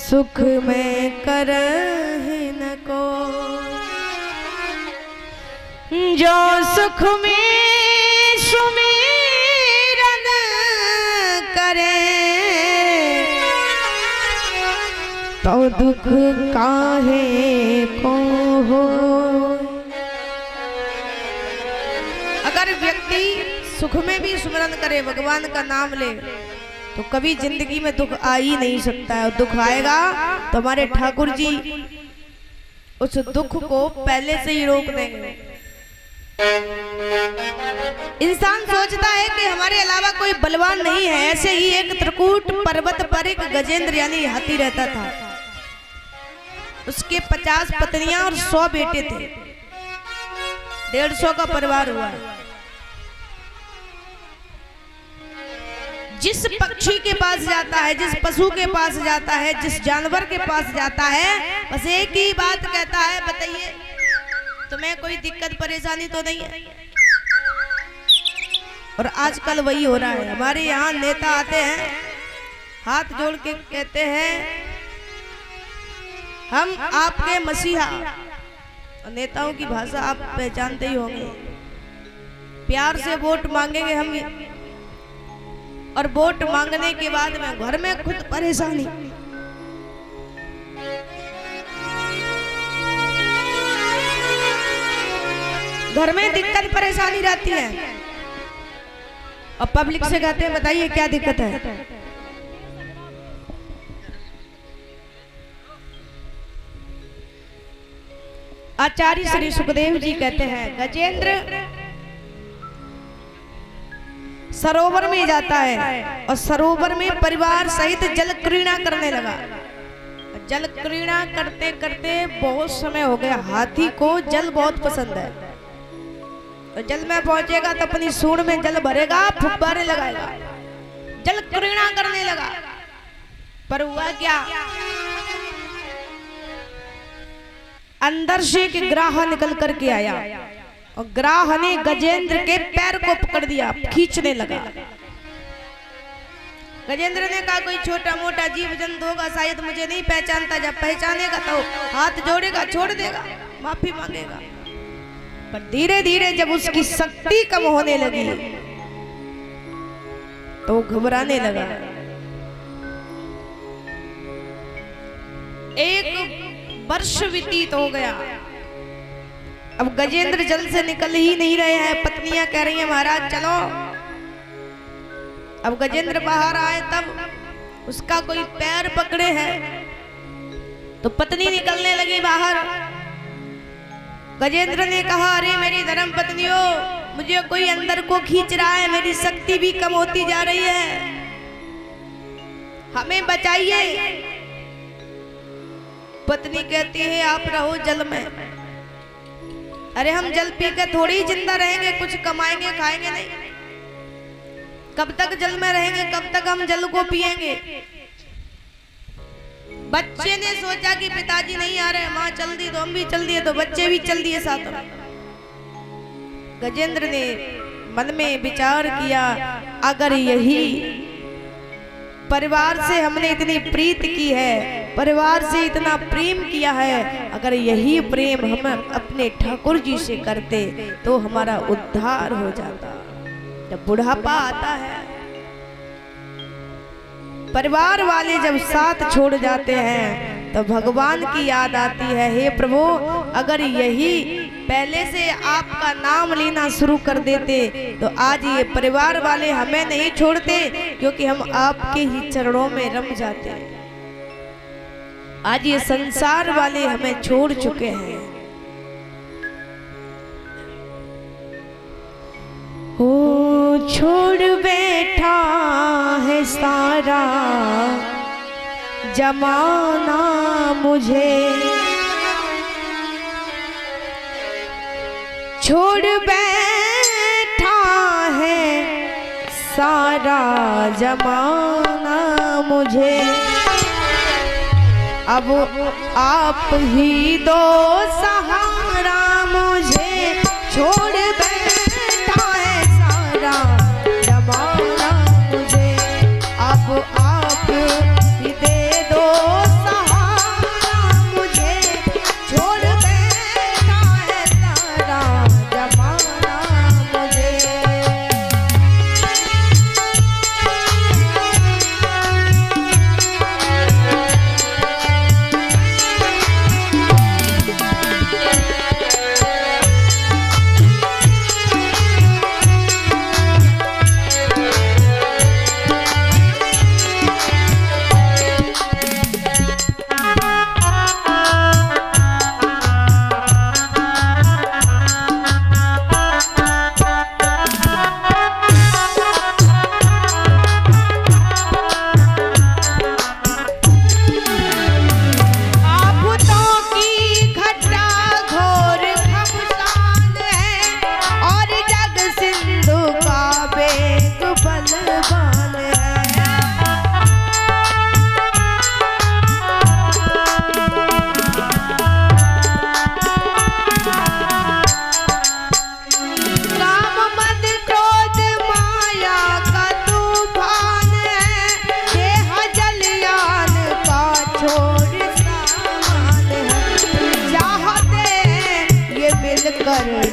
सुख में करहि न को, जो सुख में सुमिरन करे तो दुख काहे को हो। अगर व्यक्ति सुख में भी सुमिरन करे, भगवान का नाम ले, तो कभी जिंदगी में दुख आ ही नहीं सकता है। दुख आएगा तो हमारे ठाकुर जी उस दुख को पहले से ही रोक देंगे। इंसान सोचता है कि हमारे अलावा कोई बलवान नहीं है। ऐसे ही एक त्रिकूट पर्वत पर एक गजेंद्र यानी हाथी रहता था। उसके 50 पत्नियां और 100 बेटे थे। 150 का परिवार हुआ। जिस पक्षी के पास जाता है, जिस पशु के पास जाता है, जिस जानवर के पास जाता है, बस एक ही बात कहता है, बताइए तुम्हें कोई दिक्कत परेशानी तो नहीं है। और आजकल वही हो रहा है। हमारे यहाँ नेता आते हैं, हाथ जोड़ के कहते हैं हम आपके मसीहा। और नेताओं की भाषा आप पहचानते ही होंगे। प्यार से वोट मांगेंगे हम, और वोट मांगने के बाद में घर में खुद परेशानी। घर में दिक्कत परेशानी रहती है और पब्लिक से कहते हैं बताइए क्या दिक्कत है। आचार्य श्री सुखदेव जी कहते हैं गजेंद्र सरोवर में जाता है और सरोवर में परिवार सहित जल क्रीड़ा करने लगा। जल क्रीड़ा करते करते बहुत समय हो गया। हाथी को जल बहुत पसंद है। तो जल में पहुंचेगा तो अपनी सूंड में जल भरेगा, फुब्बारे लगाएगा, जल क्रीड़ा करने लगा। पर हुआ क्या, अंदर से एक ग्राह निकल करके आया और ग्राह ने गजेंद्र के पैर को पकड़ दिया, खींचने लगा। गजेंद्र ने कहा कोई छोटा मोटा जीव जंतु होगा, शायद मुझे नहीं पहचानता। जब पहचानेगा तो हाथ जोड़ेगा, छोड़ देगा, माफी मांगेगा। पर धीरे धीरे जब उसकी शक्ति कम होने लगी तो घबराने लगा। एक वर्ष व्यतीत हो गया। अब गजेंद्र जल से निकल ही नहीं रहे हैं। पत्नियां कह रही हैं महाराज चलो। अब गजेंद्र बाहर आए तब उसका कोई पैर पकड़े है तो पत्नी निकलने लगी बाहर। गजेंद्र ने कहा अरे मेरी धर्म पत्नियों, मुझे कोई अंदर को खींच रहा है, मेरी शक्ति भी कम होती जा रही है, हमें बचाइए। पत्नी कहती है आप रहो जल में। अरे हम जल पी के थोड़ी ही जिंदा रहेंगे, कुछ कमाएंगे खाएंगे नहीं। कब तक जल में रहेंगे, कब तक हम जल को पिएंगे। बच्चे ने सोचा कि पिताजी नहीं आ रहे, माँ चल दी तो हम भी चल दिए, तो बच्चे भी चल दिए साथ में। गजेंद्र ने मन में विचार किया अगर यही परिवार से हमने इतनी प्रीत की है, परिवार से इतना प्रेम किया है, अगर यही प्रेम हम अपने ठाकुर जी से करते तो हमारा उद्धार हो जाता। जब बुढ़ापा आता है, परिवार वाले जब साथ छोड़ जाते हैं तो भगवान की याद आती है, हे प्रभु अगर यही पहले से आपका नाम लेना शुरू कर देते तो आज ये परिवार वाले हमें नहीं छोड़ते, क्योंकि हम आपके ही चरणों में रम जाते। आज ये संसार वाले हमें छोड़ चुके हैं। ओ छोड़ बैठा है सारा जमाना मुझे, छोड़ बैठा है सारा जमाना मुझे, अब आप ही दो सहारा मुझे, छोड़ बैठा है सारा जमाना मुझे, अब आप ही दे दो सहारा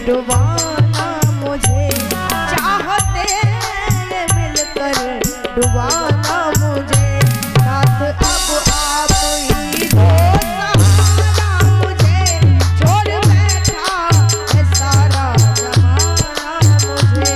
डुबाना मुझे, चाहते मिलकर डुबाना मुझे, नाथ अब आप ही दो सहारा मुझे, छोड़ बैठा है सारा जमाना मुझे।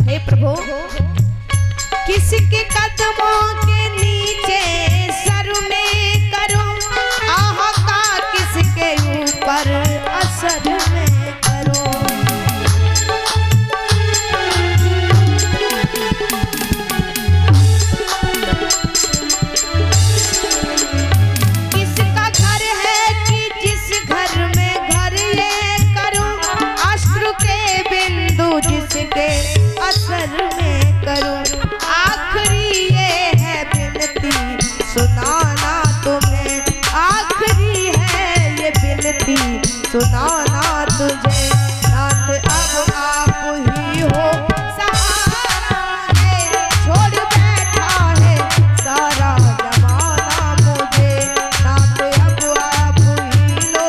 हे प्रभु, किसके कदमों के नीचे सर में करूं, आह का किसके ऊपर असर में करूं। किसका घर है कि जिस घर में घर ये करूं, अश्रु के बिंदु जिसके असर में करूं। आखिरी ये है विनती सुनाना तुम्हें, आखिरी है ये विनती सुनाना तुझे, नाथ अब आप ही हो सहारा मुझे, छोड़ बैठा है सारा जमाना मुझे, नाथ अब आप ही लो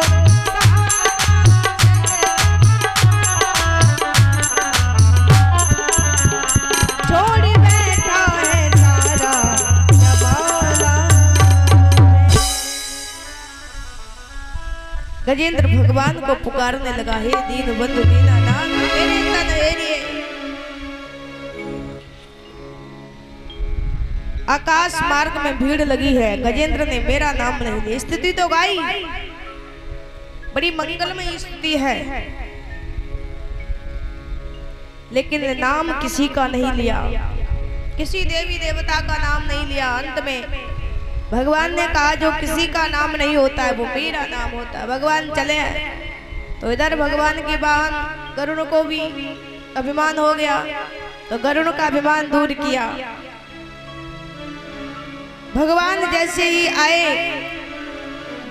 गजेंद्र भगवान को पुकारने लगा, हे दीन बंधु दीनानाथ मेरे तन एरिए। आकाश मार्ग में भीड़ लगी है, गजेंद्र ने मेरा नाम नहीं लिया। स्तुति तो गाई, बड़ी मंगलमय स्तुति है, लेकिन नाम किसी का नहीं लिया, किसी देवी देवता का नाम नहीं लिया। अंत में भगवान ने कहा जो किसी का नाम नहीं होता है वो मेरा नाम होता है। भगवान चले हैं तो इधर भगवान के वाहन गरुड़ को भी अभिमान हो गया, तो गरुड़ का अभिमान दूर किया। भगवान जैसे ही आए,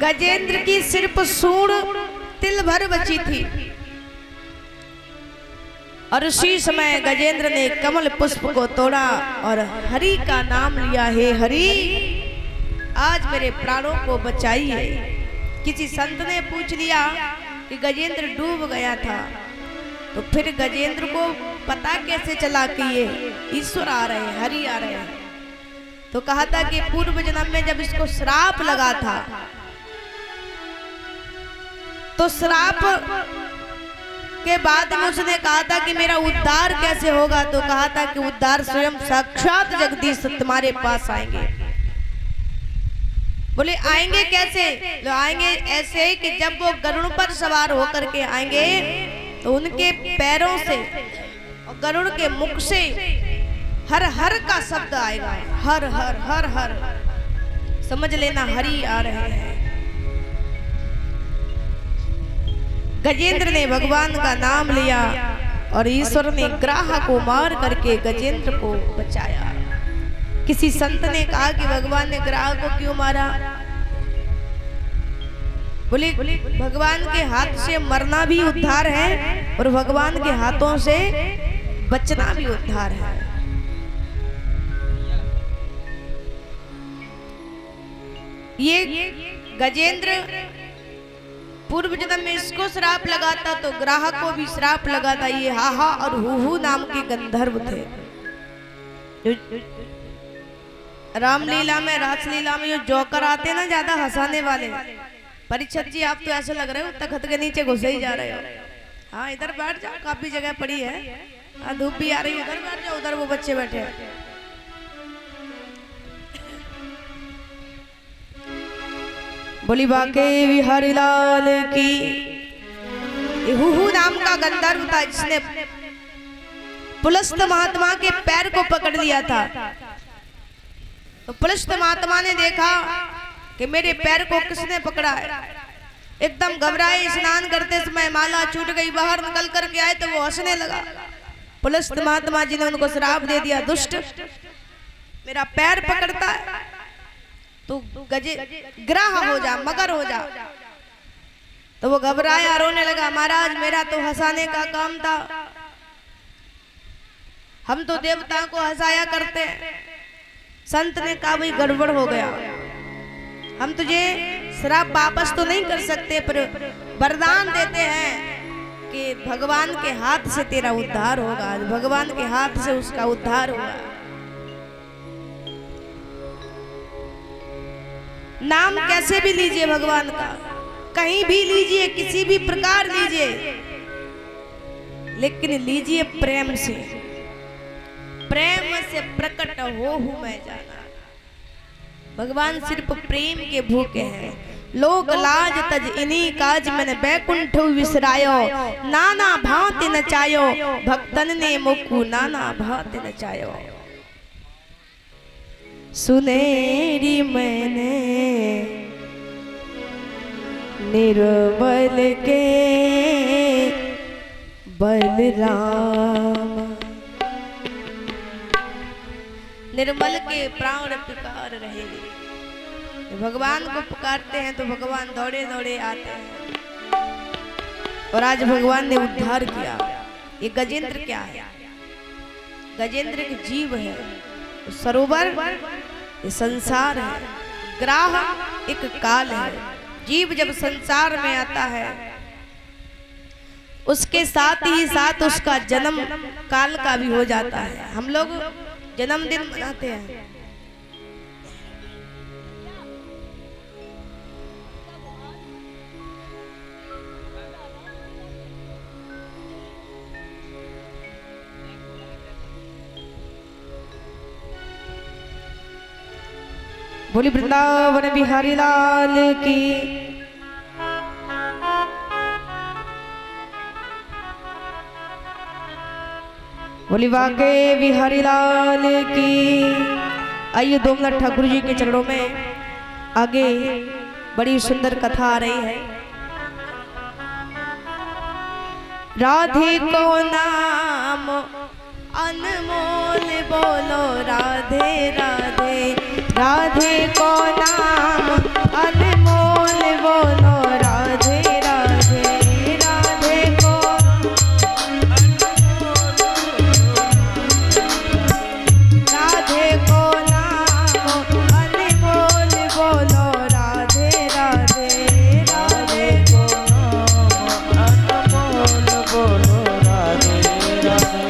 गजेंद्र की सिर्फ सूंड तिल भर बची थी, और उसी समय गजेंद्र ने कमल पुष्प को तोड़ा और हरि का नाम लिया, हे हरि आज मेरे प्राणों को बचाइए। किसी संत ने पूछ लिया कि गजेंद्र डूब गया था, तो फिर गजेंद्र को पता कैसे चला कि ये ईश्वर आ रहे हैं, हरि आ रहे हैं। तो कहा था कि पूर्व जन्म में जब इसको श्राप लगा था, तो श्राप के बाद में उसने कहा था कि मेरा उद्धार कैसे होगा, तो कहा था कि उद्धार स्वयं साक्षात जगदीश तुम्हारे पास आएंगे। बोले आएंगे कैसे? तो आएंगे ऐसे कि जब वो गरुड़ पर सवार होकर के आएंगे तो उनके पैरों से और गरुड़ के मुख से हर हर का शब्द आएगा, हर हर हर हर, समझ लेना हरि आ रहे हैं। गजेंद्र ने भगवान का नाम लिया और ईश्वर ने ग्राह को मार करके गजेंद्र को बचाया। किसी संत ने कहा कि भगवान ने ग्राह को क्यों मारा? बोले भगवान के हाथ से मरना भी उद्धार है और भगवान के हाथों से बचना भी उद्धार है। ये गजेंद्र पूर्व जन्म में इसको श्राप लगाता तो ग्राहक को भी श्राप लगाता। ये हाहा और हुहू नाम के गंधर्व थे। रामलीला में, रासलीला में जो जोकर आते हैं ना ज्यादा हंसाने वाले, परीक्षित जी आप तो ऐसे लग रहे हो तख्त के नीचे घुसे ही जा रहे हो। हाँ इधर बैठ जाओ, काफी जगह पड़ी है, हाँ धूप भी आ रही है, उधर बैठ जाओ, उधर वो बच्चे बैठे हैं। बोली बाके बिहारी लाल की। हुहू नाम का गंधर्व था जिसने पुलस्त महात्मा के पैर को पकड़ लिया था। तो पुलस्त महात्मा ने देखा कि मेरे पैर को किसने पकड़ा है, एकदम घबराए, स्नान करते समय माला छूट गई, बाहर निकल करके आए तो वो हंसने लगा। पुलिस महात्मा जी ने उनको श्राप दे दिया, दुष्ट मेरा पैर पकड़ता है तो ग्राह हो जा, मगर हो जा। तो वो घबराया, रोने लगा, महाराज मेरा तो हंसाने का काम था, हम तो देवताओं को हंसाया करते हैं। संत ने कहा भाई गड़बड़ हो गया, हम तुझे श्राप वापस तो नहीं कर सकते, पर वरदान देते हैं कि भगवान के हाथ से तेरा उद्धार होगा, भगवान के हाथ से उसका उद्धार होगा। नाम कैसे भी लीजिए भगवान का, कहीं भी लीजिए, किसी भी प्रकार लीजिए, लेकिन लीजिए प्रेम से, प्रेम से प्रकट हो मैं जाना। भगवान सिर्फ प्रेम के भूखे हैं। लोक लाज तज इन्हीं काज मैंने बैकुंठ विसरायो, नाना भांति नचायो, भक्तन ने मुकु नाना भांति नचायो। सुनेरी मैंने निर्बल के बलराम, निर्मल के प्राण पुकार रहे। भगवान को पुकारते हैं तो भगवान दौड़े दौड़े आते हैं, और आज भगवान ने उद्धार किया। ये गजेंद्र क्या है? गजेंद्र एक जीव है, सरोवर ये संसार है, ग्राह एक काल है। जीव जब संसार में आता है उसके साथ ही साथ उसका जन्म काल का भी हो जाता है। हम लोग जन्मदिन मनाते हैं, बोली वृंदावन बिहारी लाल की। बोली वाके बिहारी लाल की। आइए 2 मिनट ठाकुर जी के चरणों में, आगे बड़ी सुंदर कथा आ रही है। राधे को नाम अनमोल बोलो, राधे राधे, राधे को नाम अनमोल बोलो, राधे राधे, राधे को राधे को नाम अनमोल बोलो, राधे राधे, राधे को नाम अनमोल बोलो, राधे राधे।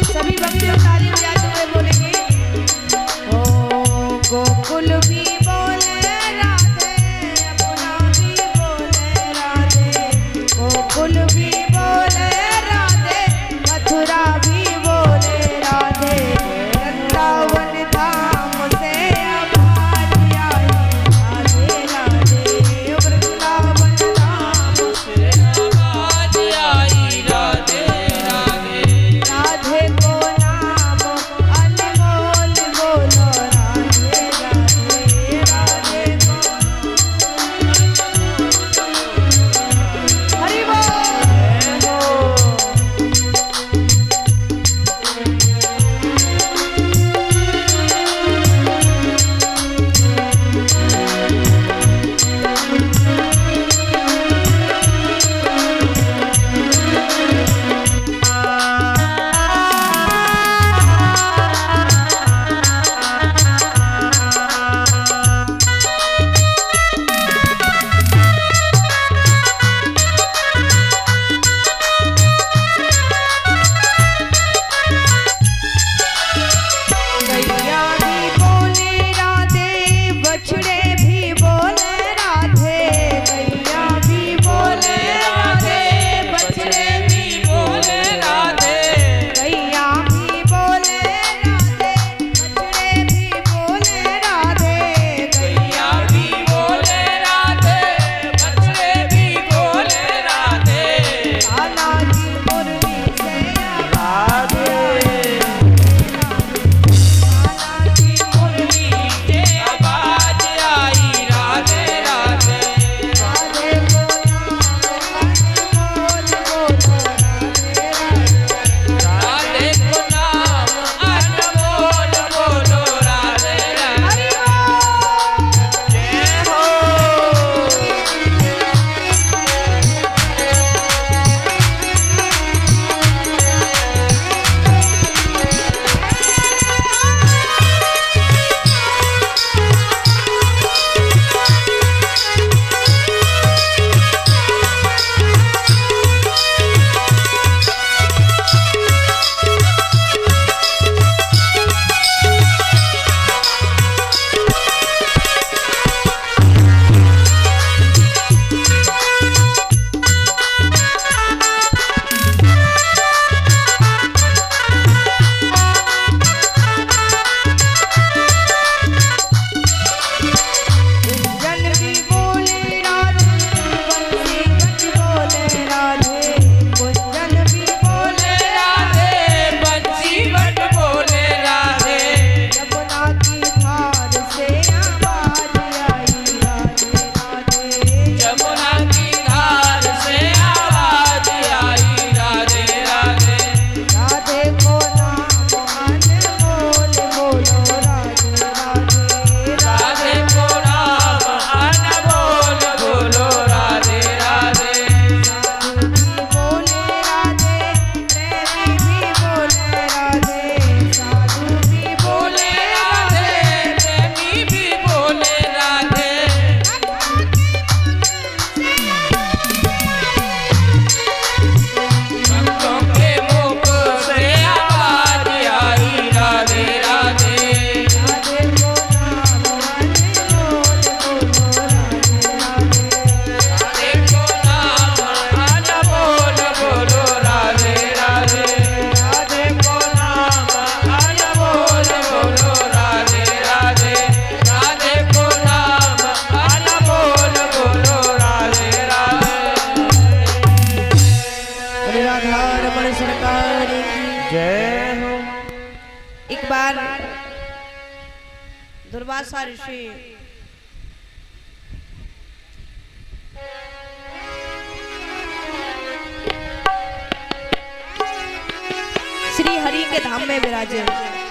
सभी भक्ति ताली बजाते हुए बोलेंगे, ओ गोकुल भी बोले राधे, अपना भी बोले राधे, गोकुल भी बोले राधे, मथुरा भी बोले राधे, वृंदावन धाम से आवाज आई राधे राधे, वृंदावन धाम से आवाज आई राधे राधे, राधे को नाम एक बार दुर्वासा ऋषि श्री हरि के धाम में विराजे।